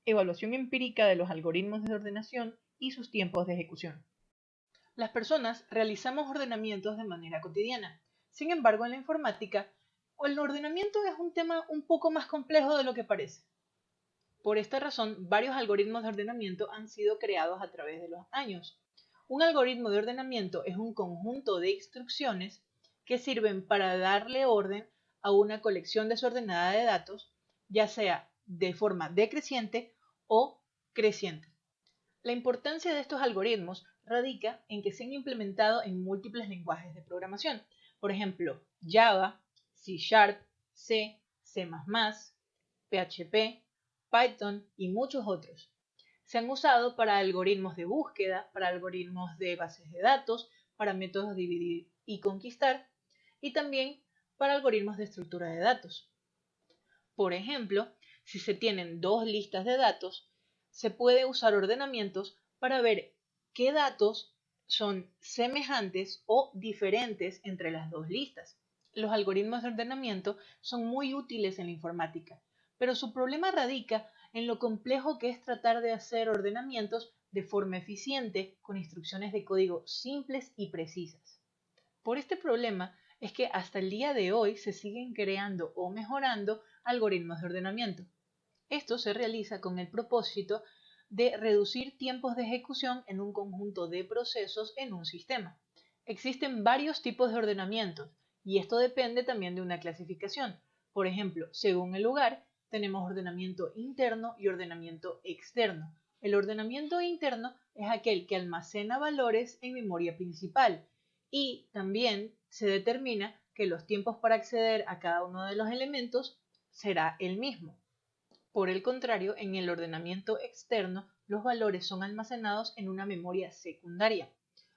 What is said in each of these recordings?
evaluación empírica de los algoritmos de ordenación y sus tiempos de ejecución. Las personas realizamos ordenamientos de manera cotidiana. Sin embargo, en la informática, el ordenamiento es un tema un poco más complejo de lo que parece. Por esta razón, varios algoritmos de ordenamiento han sido creados a través de los años. Un algoritmo de ordenamiento es un conjunto de instrucciones que sirven para darle orden a una colección desordenada de datos, ya sea de forma decreciente o creciente. La importancia de estos algoritmos radica en que se han implementado en múltiples lenguajes de programación, por ejemplo, Java, C#, C, C++, PHP, Python y muchos otros. Se han usado para algoritmos de búsqueda, para algoritmos de bases de datos, para métodos de dividir y conquistar, y también para algoritmos de estructura de datos. Por ejemplo, si se tienen dos listas de datos, se puede usar ordenamientos para ver qué datos son semejantes o diferentes entre las dos listas. Los algoritmos de ordenamiento son muy útiles en la informática, pero su problema radica en lo complejo que es tratar de hacer ordenamientos de forma eficiente con instrucciones de código simples y precisas. Por este problema es que hasta el día de hoy se siguen creando o mejorando algoritmos de ordenamiento. Esto se realiza con el propósito de reducir tiempos de ejecución en un conjunto de procesos en un sistema. Existen varios tipos de ordenamientos y esto depende también de una clasificación. Por ejemplo, según el lugar, tenemos ordenamiento interno y ordenamiento externo. El ordenamiento interno es aquel que almacena valores en memoria principal y también se determina que los tiempos para acceder a cada uno de los elementos será el mismo. Por el contrario, en el ordenamiento externo, los valores son almacenados en una memoria secundaria.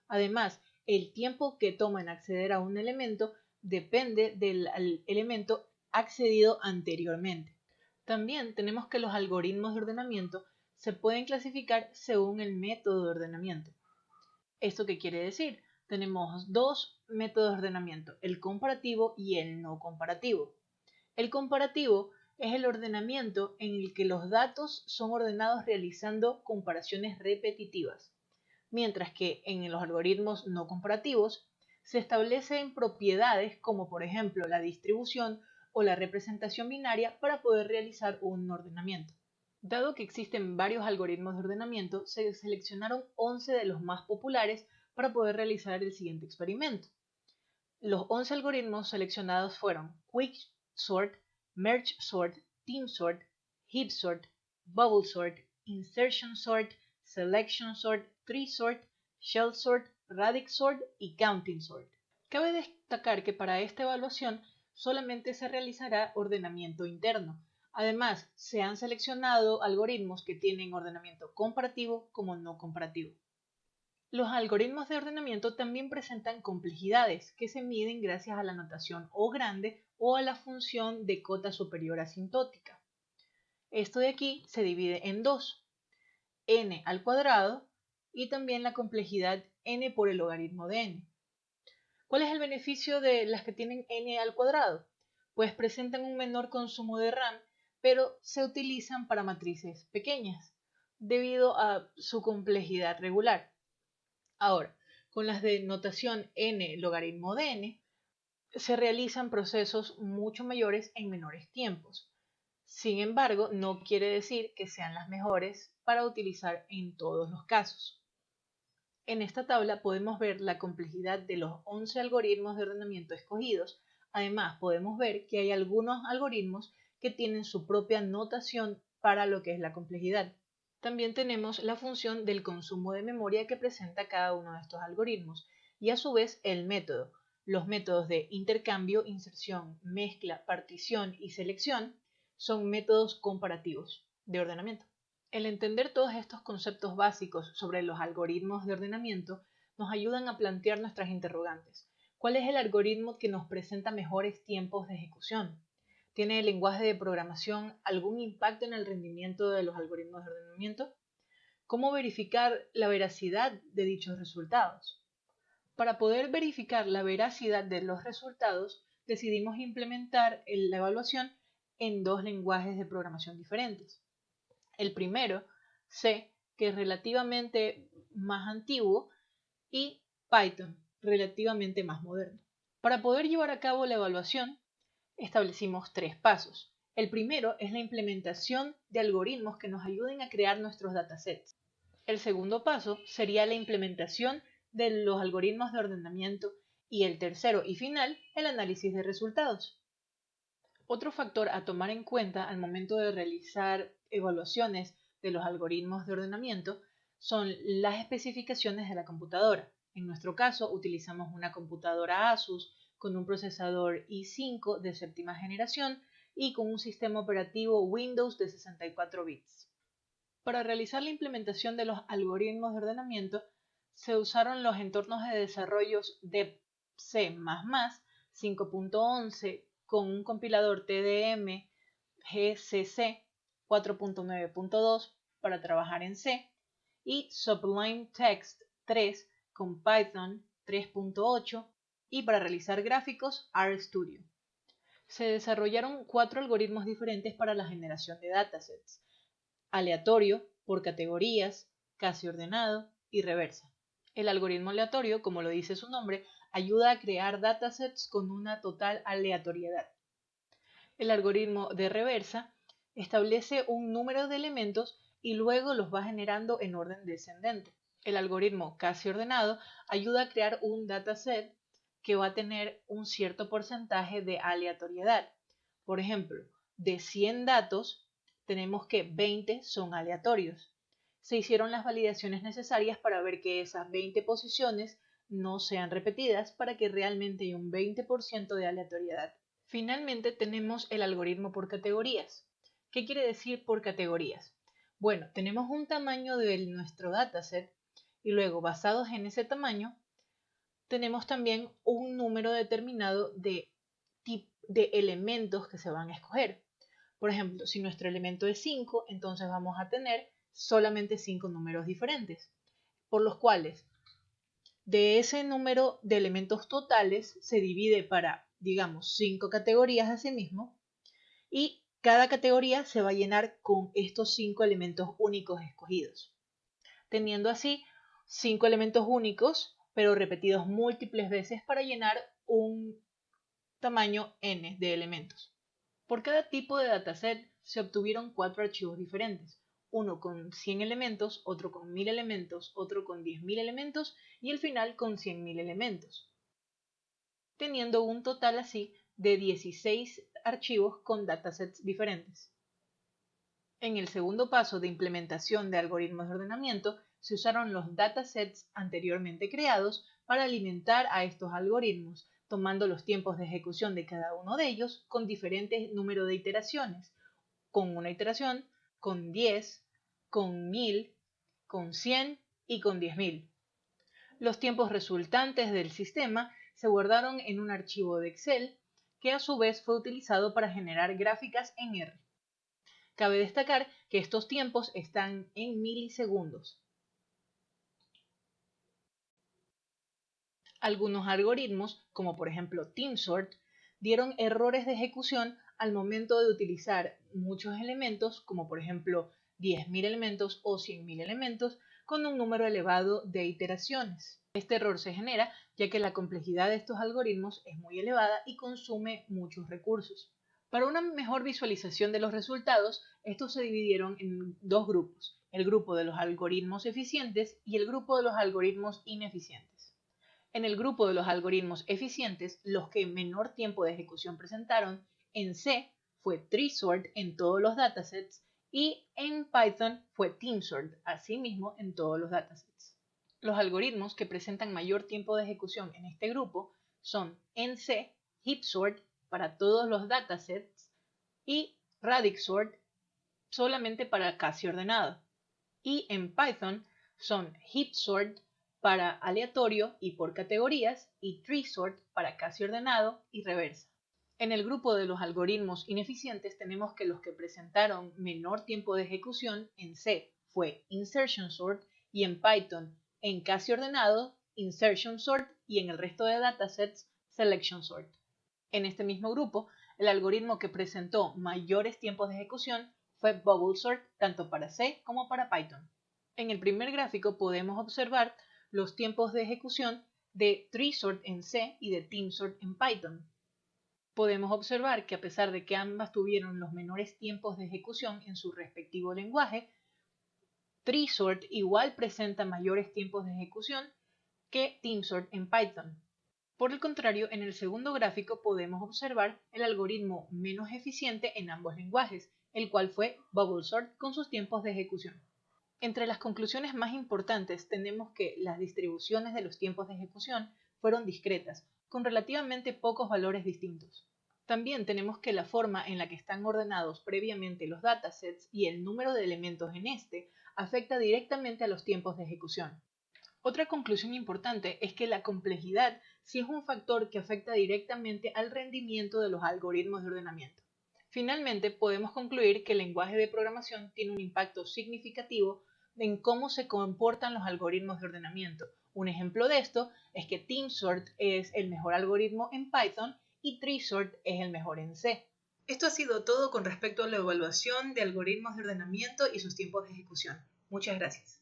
Además, el tiempo que toma en acceder a un elemento depende del elemento accedido anteriormente. También tenemos que los algoritmos de ordenamiento se pueden clasificar según el método de ordenamiento. ¿Esto qué quiere decir? Tenemos dos métodos de ordenamiento, el comparativo y el no comparativo. El comparativo es el ordenamiento en el que los datos son ordenados realizando comparaciones repetitivas, mientras que en los algoritmos no comparativos se establecen propiedades como por ejemplo la distribución o la representación binaria para poder realizar un ordenamiento. Dado que existen varios algoritmos de ordenamiento, se seleccionaron 11 de los más populares para poder realizar el siguiente experimento. Los 11 algoritmos seleccionados fueron Quicksort, Merge Sort, Team Sort, Heap Sort, Bubble Sort, Insertion Sort, Selection Sort, Tree Sort, Shell Sort, Radix Sort y Counting Sort. Cabe destacar que para esta evaluación solamente se realizará ordenamiento interno. Además, se han seleccionado algoritmos que tienen ordenamiento comparativo como no comparativo. Los algoritmos de ordenamiento también presentan complejidades que se miden gracias a la notación O grande o a la función de cota superior asintótica. Esto de aquí se divide en dos, n al cuadrado y también la complejidad n por el logaritmo de n. ¿Cuál es el beneficio de las que tienen n al cuadrado? Pues presentan un menor consumo de RAM, pero se utilizan para matrices pequeñas, debido a su complejidad regular. Ahora, con las de notación n logaritmo de n, se realizan procesos mucho mayores en menores tiempos. Sin embargo, no quiere decir que sean las mejores para utilizar en todos los casos. En esta tabla podemos ver la complejidad de los 11 algoritmos de ordenamiento escogidos. Además, podemos ver que hay algunos algoritmos que tienen su propia notación para lo que es la complejidad. También tenemos la función del consumo de memoria que presenta cada uno de estos algoritmos y a su vez el método. Los métodos de intercambio, inserción, mezcla, partición y selección son métodos comparativos de ordenamiento. El entender todos estos conceptos básicos sobre los algoritmos de ordenamiento nos ayudan a plantear nuestras interrogantes. ¿Cuál es el algoritmo que nos presenta mejores tiempos de ejecución? ¿Tiene el lenguaje de programación algún impacto en el rendimiento de los algoritmos de ordenamiento? ¿Cómo verificar la veracidad de dichos resultados? Para poder verificar la veracidad de los resultados, decidimos implementar la evaluación en dos lenguajes de programación diferentes. El primero, C, que es relativamente más antiguo, y Python, relativamente más moderno. Para poder llevar a cabo la evaluación, establecimos 3 pasos. El primero es la implementación de algoritmos que nos ayuden a crear nuestros datasets. El segundo paso sería la implementación de los algoritmos de ordenamiento y el tercero y final, el análisis de resultados. Otro factor a tomar en cuenta al momento de realizar evaluaciones de los algoritmos de ordenamiento son las especificaciones de la computadora. En nuestro caso, utilizamos una computadora Asus con un procesador i5 de séptima generación y con un sistema operativo Windows de 64 bits. Para realizar la implementación de los algoritmos de ordenamiento, se usaron los entornos de desarrollo de C++, 5.11 con un compilador TDM GCC 4.9.2 para trabajar en C y Sublime Text 3 con Python 3.8 y para realizar gráficos RStudio. Se desarrollaron 4 algoritmos diferentes para la generación de datasets: aleatorio, por categorías, casi ordenado y reversa. El algoritmo aleatorio, como lo dice su nombre, ayuda a crear datasets con una total aleatoriedad. El algoritmo de reversa establece un número de elementos y luego los va generando en orden descendente. El algoritmo casi ordenado ayuda a crear un dataset que va a tener un cierto porcentaje de aleatoriedad. Por ejemplo, de 100 datos, tenemos que 20 son aleatorios. Se hicieron las validaciones necesarias para ver que esas 20 posiciones no sean repetidas para que realmente haya un 20% de aleatoriedad. Finalmente tenemos el algoritmo por categorías. ¿Qué quiere decir por categorías? Bueno, tenemos un tamaño de nuestro dataset y luego, basados en ese tamaño, tenemos también un número determinado de elementos que se van a escoger. Por ejemplo, si nuestro elemento es 5, entonces vamos a tener solamente 5 números diferentes, por los cuales de ese número de elementos totales se divide para, digamos, 5 categorías a sí mismo, y cada categoría se va a llenar con estos 5 elementos únicos escogidos, teniendo así 5 elementos únicos, pero repetidos múltiples veces para llenar un tamaño n de elementos. Por cada tipo de dataset se obtuvieron 4 archivos diferentes, uno con 100 elementos, otro con 1000 elementos, otro con 10.000 elementos y el final con 100.000 elementos, teniendo un total así de 16 archivos con datasets diferentes. En el segundo paso de implementación de algoritmos de ordenamiento, se usaron los datasets anteriormente creados para alimentar a estos algoritmos, tomando los tiempos de ejecución de cada uno de ellos con diferentes números de iteraciones, con una iteración, con 10, con 1000, con 100 y con 10.000. Los tiempos resultantes del sistema se guardaron en un archivo de Excel que a su vez fue utilizado para generar gráficas en R. Cabe destacar que estos tiempos están en milisegundos. Algunos algoritmos, como por ejemplo TeamSort, dieron errores de ejecución al momento de utilizar muchos elementos, como por ejemplo 10.000 elementos o 100.000 elementos, con un número elevado de iteraciones. Este error se genera ya que la complejidad de estos algoritmos es muy elevada y consume muchos recursos. Para una mejor visualización de los resultados, estos se dividieron en 2 grupos, el grupo de los algoritmos eficientes y el grupo de los algoritmos ineficientes. En el grupo de los algoritmos eficientes, los que menor tiempo de ejecución presentaron en C fue TreeSort en todos los datasets y en Python fue TeamSort, asimismo en todos los datasets. Los algoritmos que presentan mayor tiempo de ejecución en este grupo son en C HeapSort para todos los datasets y RadixSort solamente para casi ordenado. Y en Python son HeapSort para aleatorio y por categorías y TreeSort para casi ordenado y reversa. En el grupo de los algoritmos ineficientes tenemos que los que presentaron menor tiempo de ejecución en C fue InsertionSort y en Python en casi ordenado InsertionSort y en el resto de datasets SelectionSort. En este mismo grupo, el algoritmo que presentó mayores tiempos de ejecución fue Bubble Sort tanto para C como para Python. En el primer gráfico podemos observar los tiempos de ejecución de TreeSort en C y de TeamSort en Python. Podemos observar que a pesar de que ambas tuvieron los menores tiempos de ejecución en su respectivo lenguaje, TreeSort igual presenta mayores tiempos de ejecución que TeamSort en Python. Por el contrario, en el segundo gráfico podemos observar el algoritmo menos eficiente en ambos lenguajes, el cual fue Bubble Sort con sus tiempos de ejecución. Entre las conclusiones más importantes tenemos que las distribuciones de los tiempos de ejecución fueron discretas, con relativamente pocos valores distintos. También tenemos que la forma en la que están ordenados previamente los datasets y el número de elementos en este afecta directamente a los tiempos de ejecución. Otra conclusión importante es que la complejidad sí es un factor que afecta directamente al rendimiento de los algoritmos de ordenamiento. Finalmente, podemos concluir que el lenguaje de programación tiene un impacto significativo en cómo se comportan los algoritmos de ordenamiento. Un ejemplo de esto es que TeamSort es el mejor algoritmo en Python y TreeSort es el mejor en C. Esto ha sido todo con respecto a la evaluación de algoritmos de ordenamiento y sus tiempos de ejecución. Muchas gracias.